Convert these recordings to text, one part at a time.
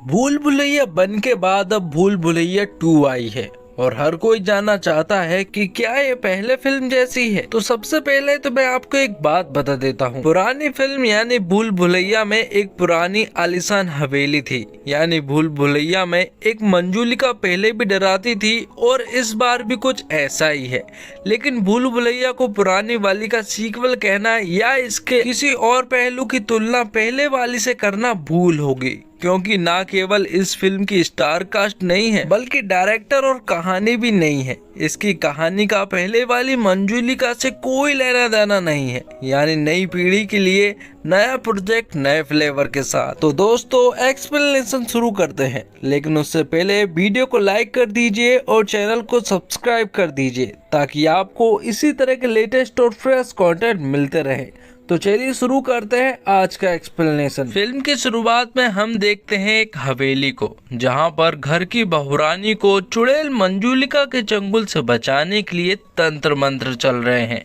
भूल भुलैया बन के बाद अब भूल भुलैया 2 आई है और हर कोई जानना चाहता है कि क्या ये पहले फिल्म जैसी है। तो सबसे पहले तो मैं आपको एक बात बता देता हूँ। पुरानी फिल्म यानी भूल भुलैया में एक पुरानी आलीशान हवेली थी, यानी भूल भुलैया में एक मंजुलिका पहले भी डराती थी और इस बार भी कुछ ऐसा ही है। लेकिन भूल भुलैया को पुरानी वाली का सीक्वल कहना या इसके किसी और पहलू की तुलना पहले वाली से करना भूल होगी, क्योंकि ना केवल इस फिल्म की स्टार कास्ट नहीं है बल्कि डायरेक्टर और कहानी भी नहीं है। इसकी कहानी का पहले वाली मंजुलिका से कोई लेना देना नहीं है, यानी नई पीढ़ी के लिए नया प्रोजेक्ट नए फ्लेवर के साथ। तो दोस्तों एक्सप्लेनेशन शुरू करते हैं, लेकिन उससे पहले वीडियो को लाइक कर दीजिए और चैनल को सब्सक्राइब कर दीजिए ताकि आपको इसी तरह के लेटेस्ट और फ्रेश कंटेंट मिलते रहे। तो चलिए शुरू करते हैं आज का एक्सप्लेनेशन। फिल्म की शुरुआत में हम देखते हैं एक हवेली को, जहां पर घर की बहुरानी को चुड़ैल मंजुलिका के चंगुल से बचाने के लिए तंत्र मंत्र चल रहे हैं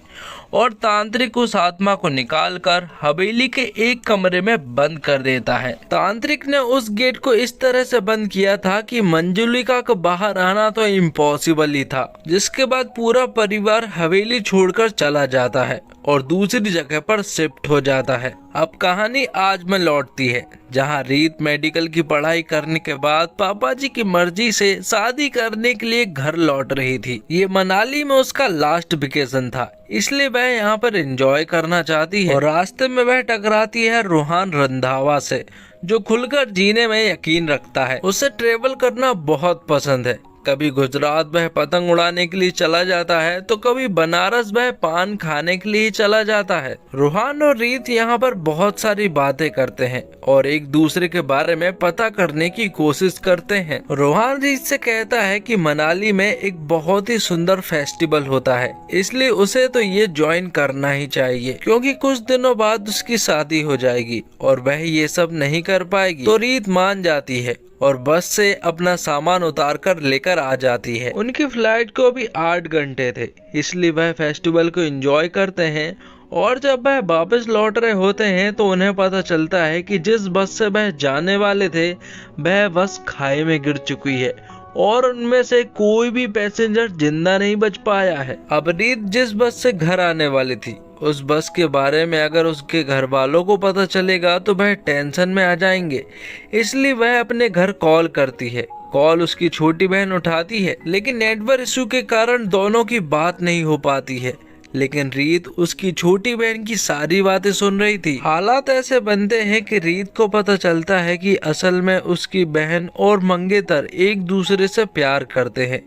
और तांत्रिक उस आत्मा को निकालकर हवेली के एक कमरे में बंद कर देता है। तांत्रिक ने उस गेट को इस तरह से बंद किया था कि मंजुलिका को बाहर आना तो इम्पॉसिबल ही था, जिसके बाद पूरा परिवार हवेली छोड़कर चला जाता है और दूसरी जगह पर शिफ्ट हो जाता है। अब कहानी आज में लौटती है, जहां रीत मेडिकल की पढ़ाई करने के बाद पापा जी की मर्जी से शादी करने के लिए घर लौट रही थी। ये मनाली में उसका लास्ट वेकेशन था, इसलिए वह यहाँ पर एंजॉय करना चाहती है और रास्ते में वह टकराती है रोहन रंधावा से, जो खुलकर जीने में यकीन रखता है। उसे ट्रेवल करना बहुत पसंद है। कभी गुजरात वह पतंग उड़ाने के लिए चला जाता है तो कभी बनारस वह पान खाने के लिए चला जाता है। रोहन और रीत यहाँ पर बहुत सारी बातें करते हैं और एक दूसरे के बारे में पता करने की कोशिश करते हैं। रोहन रीत से कहता है कि मनाली में एक बहुत ही सुंदर फेस्टिवल होता है, इसलिए उसे तो ये ज्वाइन करना ही चाहिए, क्योंकि कुछ दिनों बाद उसकी शादी हो जाएगी और वह ये सब नहीं कर पाएगी। तो रीत मान जाती है और बस से अपना सामान उतार कर लेकर आ जाती है। उनकी फ्लाइट को भी 8 घंटे थे, इसलिए वह फेस्टिवल को एंजॉय करते हैं और जब वह वापस लौट रहे होते हैं तो उन्हें पता चलता है कि जिस बस से वह जाने वाले थे वह बस खाई में गिर चुकी है और उनमें से कोई भी पैसेंजर जिंदा नहीं बच पाया है। अब रीत जिस बस से घर आने वाली थी उस बस के बारे में अगर उसके घर वालों को पता चलेगा तो वह टेंशन में आ जाएंगे, इसलिए वह अपने घर कॉल करती है। कॉल उसकी छोटी बहन उठाती है, लेकिन नेटवर्क इशू के कारण दोनों की बात नहीं हो पाती है। लेकिन रीत उसकी छोटी बहन की सारी बातें सुन रही थी। हालात ऐसे बनते हैं कि रीत को पता चलता है कि असल में उसकी बहन और मंगेतर एक दूसरे से प्यार करते हैं,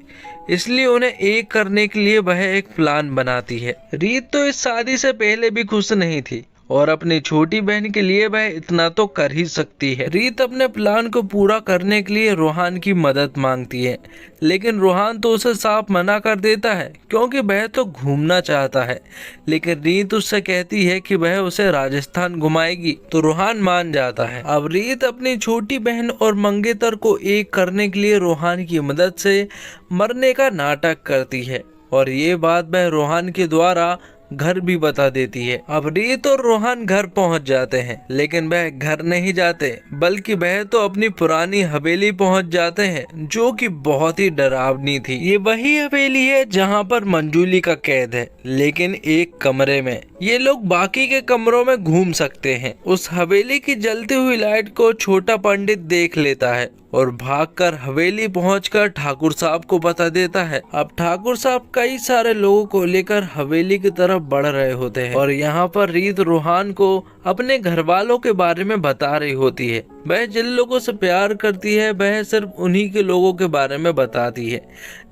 इसलिए उन्हें एक करने के लिए वह एक प्लान बनाती है। रीत तो इस शादी से पहले भी खुश नहीं थी और अपनी छोटी बहन के लिए वह इतना तो कर ही सकती है। रीत अपने प्लान को पूरा करने के लिए रोहन की मदद मांगती है, लेकिन रोहन तो उसे साफ मना कर देता है, क्योंकि वह तो घूमना चाहता है। लेकिन रीत उससे कहती है कि वह उसे राजस्थान घुमाएगी, तो रोहन मान जाता है। अब रीत अपनी छोटी बहन और मंगेतर को एक करने के लिए रोहन की मदद से मरने का नाटक करती है और ये बात वह रोहन के द्वारा घर भी बता देती है। अब रीत और रोहन घर पहुंच जाते हैं, लेकिन वह घर नहीं जाते बल्कि वह तो अपनी पुरानी हवेली पहुंच जाते हैं, जो कि बहुत ही डरावनी थी। ये वही हवेली है जहां पर मंजुलिका कैद है, लेकिन एक कमरे में। ये लोग बाकी के कमरों में घूम सकते हैं। उस हवेली की जलती हुई लाइट को छोटा पंडित देख लेता है और भागकर हवेली पहुंचकर ठाकुर साहब को बता देता है। अब ठाकुर साहब कई सारे लोगों को लेकर हवेली की तरफ बढ़ रहे होते हैं और यहाँ पर रीत रोहन को अपने घर वालों के बारे में बता रही होती है। वह जिन लोगों से प्यार करती है वह सिर्फ उन्हीं के लोगों के बारे में बताती है,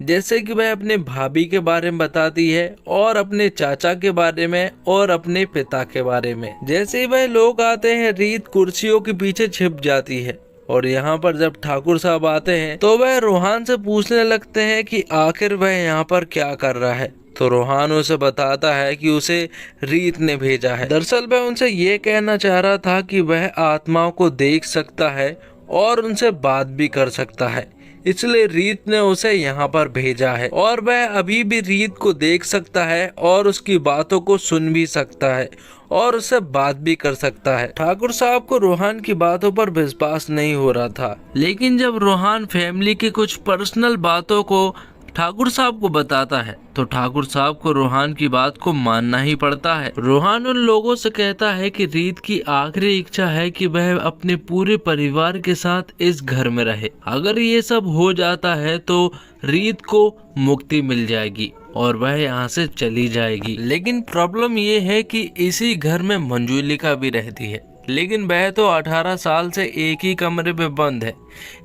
जैसे कि वह अपने भाभी के बारे में बताती है और अपने चाचा के बारे में और अपने पिता के बारे में। जैसे ही वह लोग आते हैं रीत कुर्सियों के पीछे छिप जाती है और यहाँ पर जब ठाकुर साहब आते हैं तो वह रोहन से पूछने लगते हैं कि आखिर वह यहाँ पर क्या कर रहा है। तो रोहन उसे बताता है कि उसे रीत ने भेजा है। दरअसल वह उनसे ये कहना चाह रहा था कि वह आत्माओं को देख सकता है और उनसे बात भी कर सकता है, इसलिए रीत ने उसे यहाँ पर भेजा है और वह अभी भी रीत को देख सकता है और उसकी बातों को सुन भी सकता है और उससे बात भी कर सकता है। ठाकुर साहब को रूहान की बातों पर विश्वास नहीं हो रहा था, लेकिन जब रूहान फैमिली की कुछ पर्सनल बातों को ठाकुर साहब को बताता है तो ठाकुर साहब को रूहान की बात को मानना ही पड़ता है। रूहान उन लोगों से कहता है कि रीत की आखिरी इच्छा है कि वह अपने पूरे परिवार के साथ इस घर में रहे। अगर ये सब हो जाता है तो रीत को मुक्ति मिल जाएगी और वह यहाँ से चली जाएगी। लेकिन प्रॉब्लम ये है कि इसी घर में मंजूलिका भी रहती है, लेकिन वह तो 18 साल से एक ही कमरे में बंद है।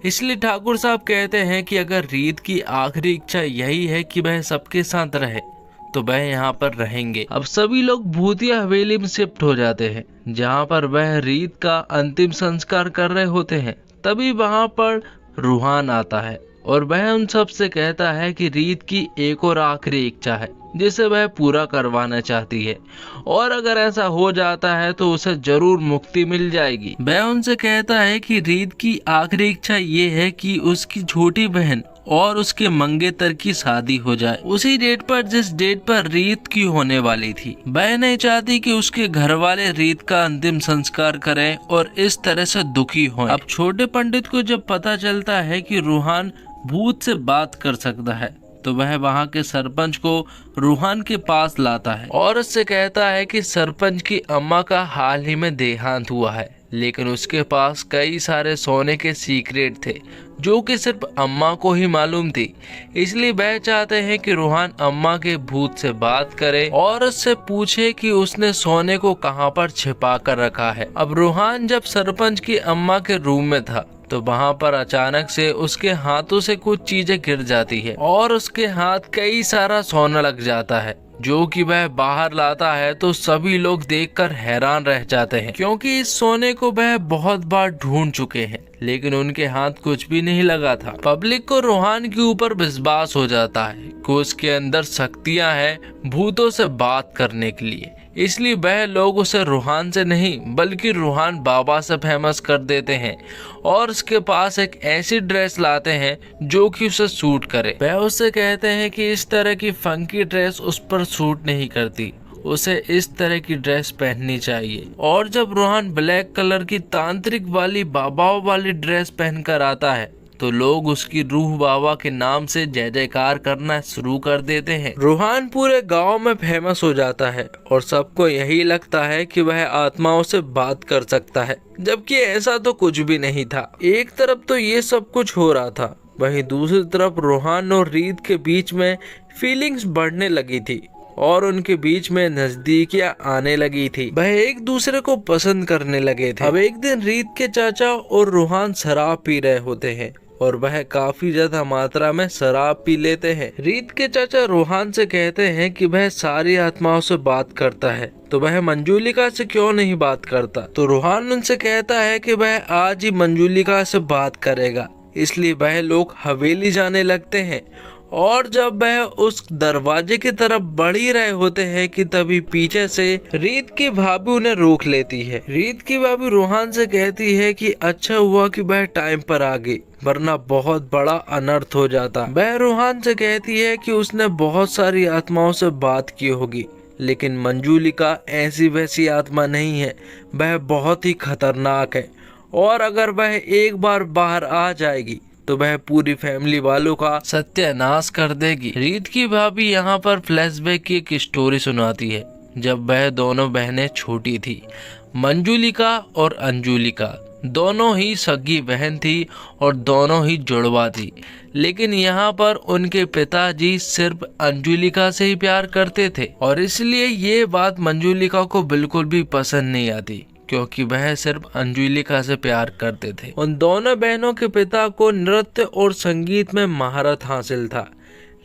इसलिए ठाकुर साहब कहते हैं कि अगर रीत की आखिरी इच्छा यही है कि वह सबके साथ रहे तो वह यहाँ पर रहेंगे। अब सभी लोग भूतिया हवेली में शिफ्ट हो जाते हैं, जहाँ पर वह रीत का अंतिम संस्कार कर रहे होते हैं। तभी वहाँ पर रूहान आता है और वह उन सब से कहता है कि रीत की एक और आखिरी इच्छा है जिसे वह पूरा करवाना चाहती है और अगर ऐसा हो जाता है तो उसे जरूर मुक्ति मिल जाएगी। वह उनसे कहता है कि रीत की आखिरी इच्छा ये है कि उसकी छोटी बहन और उसके मंगेतर की शादी हो जाए उसी डेट पर जिस डेट पर रीत की होने वाली थी। वह नहीं चाहती कि उसके घर वाले रीत का अंतिम संस्कार करें और इस तरह से दुखी हों। अब छोटे पंडित को जब पता चलता है कि रूहान भूत से बात कर सकता है तो वह वहाँ के सरपंच को रूहान के पास लाता है और उससे कहता है कि सरपंच की अम्मा का हाल ही में देहांत हुआ है, लेकिन उसके पास कई सारे सोने के सीक्रेट थे जो कि सिर्फ अम्मा को ही मालूम थी। इसलिए वह चाहते हैं कि रूहान अम्मा के भूत से बात करे और उससे पूछे कि उसने सोने को कहां पर छिपा कर रखा है। अब रूहान जब सरपंच की अम्मा के रूम में था तो वहाँ पर अचानक से उसके हाथों से कुछ चीजें गिर जाती है और उसके हाथ कई सारा सोना लग जाता है जो कि वह बाहर लाता है। तो सभी लोग देखकर हैरान रह जाते हैं क्योंकि इस सोने को वह बहुत बार ढूंढ चुके हैं, लेकिन उनके हाथ कुछ भी नहीं लगा था। पब्लिक को रूहान के ऊपर विश्वास हो जाता है कि उसके अंदर शक्तियां हैं भूतों से बात करने के लिए, इसलिए वह लोग उसे रूहान से नहीं बल्कि रूहान बाबा से फेमस कर देते हैं और उसके पास एक ऐसी ड्रेस लाते हैं जो कि उसे सूट करे। वह उससे कहते हैं कि इस तरह की फंकी ड्रेस उस पर सूट नहीं करती, उसे इस तरह की ड्रेस पहननी चाहिए। और जब रूहान ब्लैक कलर की तांत्रिक वाली बाबाओं वाली ड्रेस पहनकर आता है तो लोग उसकी रूह बाबा के नाम से जय जयकार करना शुरू कर देते हैं। रूहान पूरे गांव में फेमस हो जाता है और सबको यही लगता है कि वह आत्माओं से बात कर सकता है, जबकि ऐसा तो कुछ भी नहीं था। एक तरफ तो ये सब कुछ हो रहा था, वहीं दूसरी तरफ रूहान और रीत के बीच में फीलिंग्स बढ़ने लगी थी और उनके बीच में नजदीकियां आने लगी थी। वह एक दूसरे को पसंद करने लगे थे। अब एक दिन रीत के चाचा और रूहान शराब पी रहे होते हैं और वह काफी ज्यादा मात्रा में शराब पी लेते हैं। रीत के चाचा रूहान से कहते हैं कि वह सारी आत्माओं से बात करता है तो वह मंजूलिका से क्यों नहीं बात करता। तो रूहान उनसे कहता है कि वह आज ही मंजूलिका से बात करेगा। इसलिए वह लोग हवेली जाने लगते हैं और जब वह उस दरवाजे की तरफ बढ़ ही रहे होते हैं कि तभी पीछे से रीत की भाभी उन्हें रोक लेती है। रीत की भाभी रूहान से कहती है कि अच्छा हुआ कि वह टाइम पर आ गई, वरना बहुत बड़ा अनर्थ हो जाता। वह रूहान से कहती है कि उसने बहुत सारी आत्माओं से बात की होगी, लेकिन मंजूलिका ऐसी वैसी आत्मा नहीं है, वह बहुत ही खतरनाक है और अगर वह एक बार बाहर आ जाएगी तो वह पूरी फैमिली वालों का सत्यानाश कर देगी। रीत की भाभी यहाँ पर फ्लैशबैक की एक स्टोरी सुनाती है जब वह दोनों बहनें छोटी थी। मंजूलिका और अंजुलिका दोनों ही सगी बहन थी और दोनों ही जुड़वा थी, लेकिन यहाँ पर उनके पिताजी सिर्फ अंजुलिका से ही प्यार करते थे और इसलिए ये बात मंजूलिका को बिल्कुल भी पसंद नहीं आती क्योंकि वह सिर्फ अंजुलिका से प्यार करते थे। उन दोनों बहनों के पिता को नृत्य और संगीत में महारत हासिल था,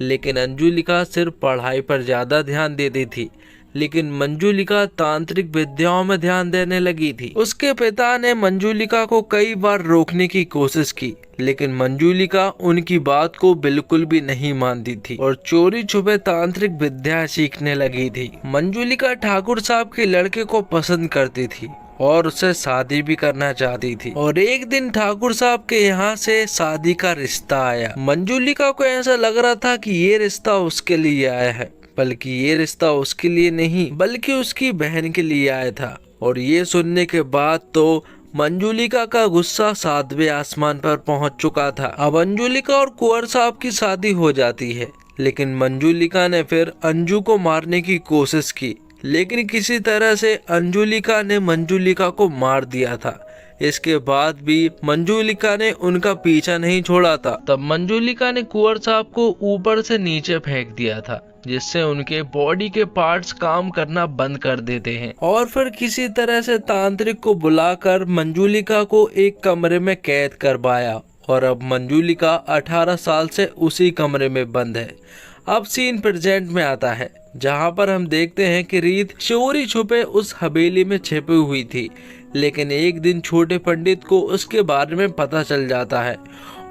लेकिन अंजुलिका सिर्फ पढ़ाई पर ज्यादा ध्यान देती थी, लेकिन मंजूलिका तांत्रिक विद्याओं में ध्यान देने लगी थी। उसके पिता ने मंजूलिका को कई बार रोकने की कोशिश की, लेकिन मंजूलिका उनकी बात को बिल्कुल भी नहीं मानती थी और चोरी छुपे तांत्रिक विद्या सीखने लगी थी। मंजूलिका ठाकुर साहब के लड़के को पसंद करती थी और उससे शादी भी करना चाहती थी। और एक दिन ठाकुर साहब के यहाँ से शादी का रिश्ता आया। मंजुलिका को ऐसा लग रहा था कि ये रिश्ता उसके लिए आया है, बल्कि ये रिश्ता उसके लिए नहीं बल्कि उसकी बहन के लिए आया था। और ये सुनने के बाद तो मंजुलिका का गुस्सा 7वें आसमान पर पहुंच चुका था। अब अंजुलिका और कुंवर साहब की शादी हो जाती है, लेकिन मंजुलिका ने फिर अंजू को मारने की कोशिश की, लेकिन किसी तरह से अंजुलिका ने मंजुलिका को मार दिया था। इसके बाद भी मंजुलिका ने उनका पीछा नहीं छोड़ा था। तब मंजुलिका ने कुंवर साहब को ऊपर से नीचे फेंक दिया था, जिससे उनके बॉडी के पार्ट्स काम करना बंद कर देते हैं। और फिर किसी तरह से तांत्रिक को बुलाकर मंजुलिका को एक कमरे में कैद करवाया। और अब मंजुलिका 18 साल से उसी कमरे में बंद है। अब सीन प्रेजेंट में आता है, जहां पर हम देखते हैं कि रीत चोरी छुपे उस हवेली में छिपी हुई थी। लेकिन एक दिन छोटे पंडित को उसके बारे में पता चल जाता है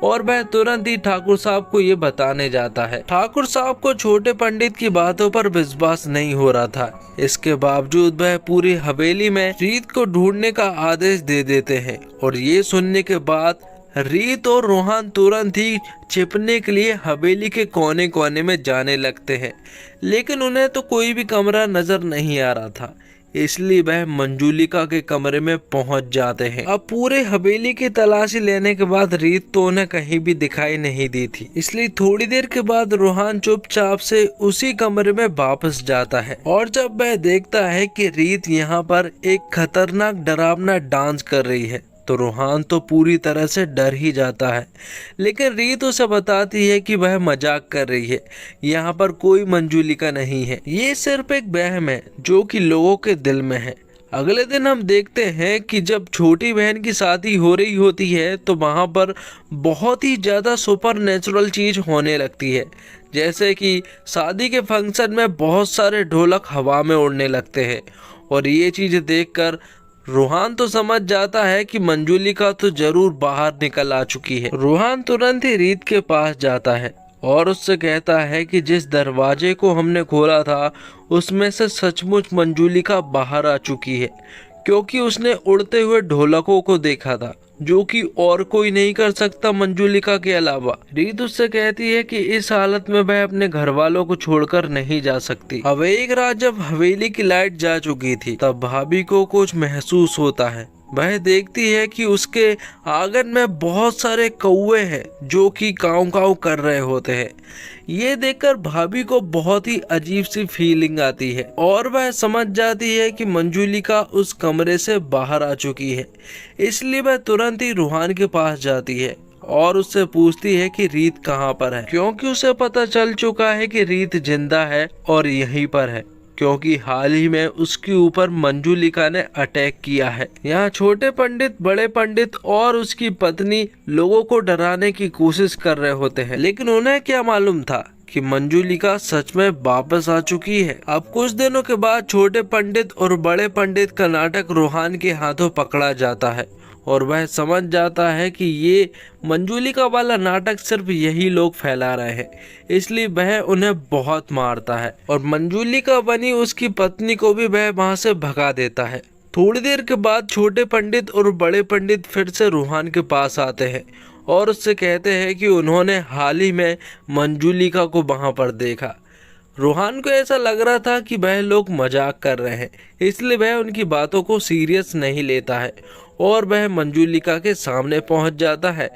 और वह तुरंत ही ठाकुर साहब को ये बताने जाता है। ठाकुर साहब को छोटे पंडित की बातों पर विश्वास नहीं हो रहा था। इसके बावजूद वह पूरी हवेली में रीत को ढूंढने का आदेश दे देते हैं। और ये सुनने के बाद रीत और रोहन तुरंत ही छिपने के लिए हवेली के कोने कोने में जाने लगते हैं, लेकिन उन्हें तो कोई भी कमरा नजर नहीं आ रहा था, इसलिए वह मंजुलिका के कमरे में पहुंच जाते हैं। अब पूरे हवेली की तलाशी लेने के बाद रीत तो उन्हें कहीं भी दिखाई नहीं दी थी, इसलिए थोड़ी देर के बाद रोहन चुपचाप से उसी कमरे में वापस जाता है। और जब वह देखता है कि रीत यहाँ पर एक खतरनाक डरावना डांस कर रही है, तो रोहन तो पूरी तरह से डर ही जाता है। लेकिन रीत उसे बताती है कि वह मजाक कर रही है, यहाँ पर कोई मंजुलिका नहीं है, ये सिर्फ एक वहम है जो कि लोगों के दिल में है। अगले दिन हम देखते हैं कि जब छोटी बहन की शादी हो रही होती है, तो वहाँ पर बहुत ही ज़्यादा सुपर नेचुरल चीज होने लगती है। जैसे कि शादी के फंक्शन में बहुत सारे ढोलक हवा में उड़ने लगते हैं। और ये चीज़ देखकर रोहन तो समझ जाता है कि मंजुलिका तो जरूर बाहर निकल आ चुकी है। रोहन तुरंत ही रीत के पास जाता है और उससे कहता है कि जिस दरवाजे को हमने खोला था उसमें से सचमुच मंजुलिका बाहर आ चुकी है, क्योंकि उसने उड़ते हुए ढोलकों को देखा था, जो कि और कोई नहीं कर सकता मंजुलिका के अलावा। रीत उससे कहती है कि इस हालत में वह अपने घर वालों को छोड़कर नहीं जा सकती। अब एक रात जब हवेली की लाइट जा चुकी थी, तब भाभी को कुछ महसूस होता है। वह देखती है कि उसके आंगन में बहुत सारे कौवे हैं जो कि काऊ काऊ कर रहे होते हैं। ये देखकर भाभी को बहुत ही अजीब सी फीलिंग आती है और वह समझ जाती है कि मंजुलिका उस कमरे से बाहर आ चुकी है। इसलिए वह तुरंत ही रोहन के पास जाती है और उससे पूछती है कि रीत कहाँ पर है, क्योंकि उसे पता चल चुका है कि रीत जिंदा है और यहीं पर है, क्योंकि हाल ही में उसके ऊपर मंजुलिका ने अटैक किया है। यहाँ छोटे पंडित, बड़े पंडित और उसकी पत्नी लोगों को डराने की कोशिश कर रहे होते हैं, लेकिन उन्हें क्या मालूम था कि मंजुलिका सच में वापस आ चुकी है। अब कुछ दिनों के बाद छोटे पंडित और बड़े पंडित का नाटक रोहन के हाथों पकड़ा जाता है और वह समझ जाता है कि ये मंजुलिका वाला नाटक सिर्फ यही लोग फैला रहे हैं, इसलिए वह उन्हें बहुत मारता है और मंजुलिका बनी उसकी पत्नी को भी वह वहां से भगा देता है। थोड़ी देर के बाद छोटे पंडित और बड़े पंडित फिर से रोहन के पास आते हैं और उससे कहते हैं कि उन्होंने हाल ही में मंजुलिका को वहां पर देखा। रोहन को ऐसा लग रहा था कि वह लोग मजाक कर रहे हैं, इसलिए वह उनकी बातों को सीरियस नहीं लेता है और वह मंजुलिका के सामने पहुंच जाता है।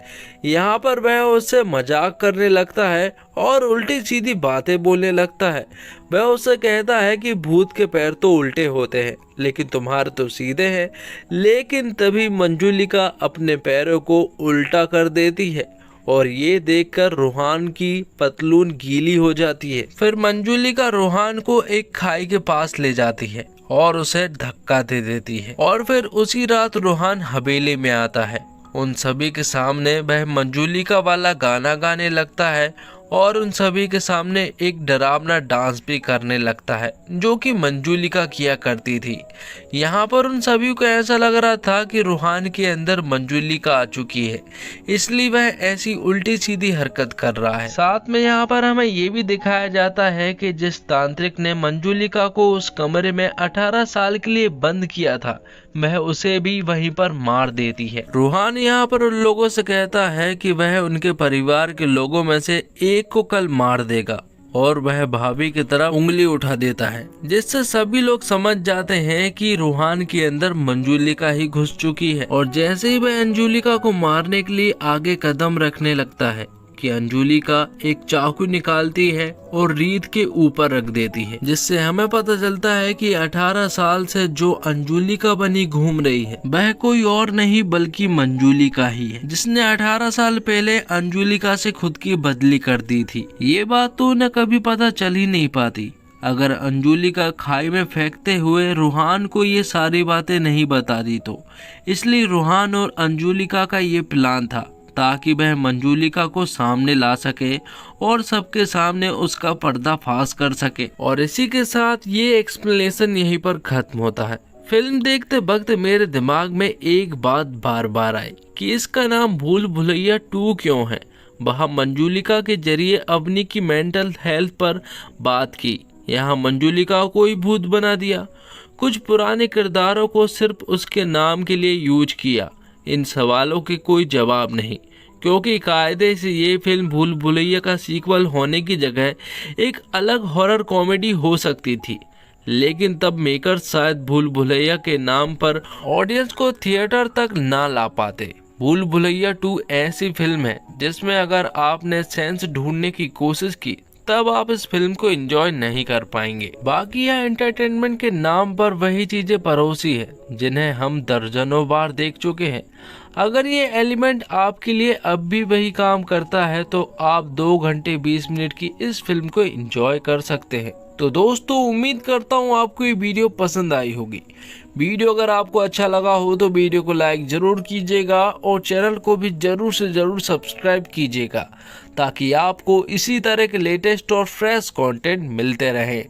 यहाँ पर वह उससे मजाक करने लगता है और उल्टी सीधी बातें बोलने लगता है। वह उससे कहता है कि भूत के पैर तो उल्टे होते हैं, लेकिन तुम्हारे तो सीधे हैं। लेकिन तभी मंजुलिका अपने पैरों को उल्टा कर देती है और ये देखकर रोहन की पतलून गीली हो जाती है। फिर मंजुलिका रोहन को एक खाई के पास ले जाती है और उसे धक्का दे देती है और फिर उसी रात रोहन हवेली में आता है। उन सभी के सामने वह मंजुलिका वाला गाना गाने लगता है और उन सभी के सामने एक डरावना डांस भी करने लगता है जो कि मंजूलिका किया करती थी। यहाँ पर उन सभी को ऐसा लग रहा था कि रूहान के अंदर मंजूलिका आ चुकी है, इसलिए वह ऐसी उल्टी सीधी हरकत कर रहा है। साथ में यहाँ पर हमें ये भी दिखाया जाता है कि जिस तांत्रिक ने मंजूलिका को उस कमरे में 18 साल के लिए बंद किया था, वह उसे भी वहीं पर मार देती है। रूहान यहाँ पर उन लोगों से कहता है कि वह उनके परिवार के लोगों में से एक को कल मार देगा और वह भाभी की तरफ उंगली उठा देता है, जिससे सभी लोग समझ जाते हैं कि रूहान के अंदर मंजूलिका ही घुस चुकी है। और जैसे ही वह अंजुलिका को मारने के लिए आगे कदम रखने लगता है कि अंजुलिका एक चाकू निकालती है और रीत के ऊपर रख देती है, जिससे हमें पता चलता है कि 18 साल से जो अंजुलिका बनी घूम रही है वह कोई और नहीं बल्कि मंजूलिका ही है, जिसने 18 साल पहले अंजुलिका से खुद की बदली कर दी थी। ये बात तो उन्हें कभी पता चल ही नहीं पाती अगर अंजुलिका खाई में फेंकते हुए रूहान को ये सारी बातें नहीं बता दी तो। इसलिए रूहान और अंजुलिका का ये प्लान था ताकि वह मंजूलिका को सामने ला सके और सबके सामने उसका पर्दाफाश कर सके। और इसी के साथ ये एक्सप्लेनेशन यहीं पर खत्म होता है। फिल्म देखते वक्त मेरे दिमाग में एक बात बार बार आई कि इसका नाम भूल भुलैया 2 क्यों है। वहाँ मंजूलिका के जरिए अवनी की मेंटल हेल्थ पर बात की, यहाँ मंजूलिका को ही भूत बना दिया, कुछ पुराने किरदारों को सिर्फ उसके नाम के लिए यूज किया। इन सवालों के कोई जवाब नहीं, क्योंकि कायदे से ये फिल्म भूल भुलैया का सीक्वल होने की जगह एक अलग हॉरर कॉमेडी हो सकती थी, लेकिन तब मेकर्स शायद भूल भुलैया के नाम पर ऑडियंस को थिएटर तक ना ला पाते। भूल भुलैया 2 ऐसी फिल्म है जिसमें अगर आपने सेंस ढूंढने की कोशिश की तब आप इस फिल्म को एंजॉय नहीं कर पाएंगे। बाकी यह एंटरटेनमेंट के नाम पर वही चीजें परोसी है जिन्हें हम दर्जनों बार देख चुके हैं। अगर ये एलिमेंट आपके लिए अब भी वही काम करता है तो आप 2 घंटे 20 मिनट की इस फिल्म को एंजॉय कर सकते हैं। तो दोस्तों, उम्मीद करता हूँ आपको ये वीडियो पसंद आई होगी। वीडियो अगर आपको अच्छा लगा हो तो वीडियो को लाइक जरूर कीजिएगा और चैनल को भी जरूर से जरूर सब्सक्राइब कीजिएगा ताकि आपको इसी तरह के लेटेस्ट और फ्रेश कंटेंट मिलते रहें।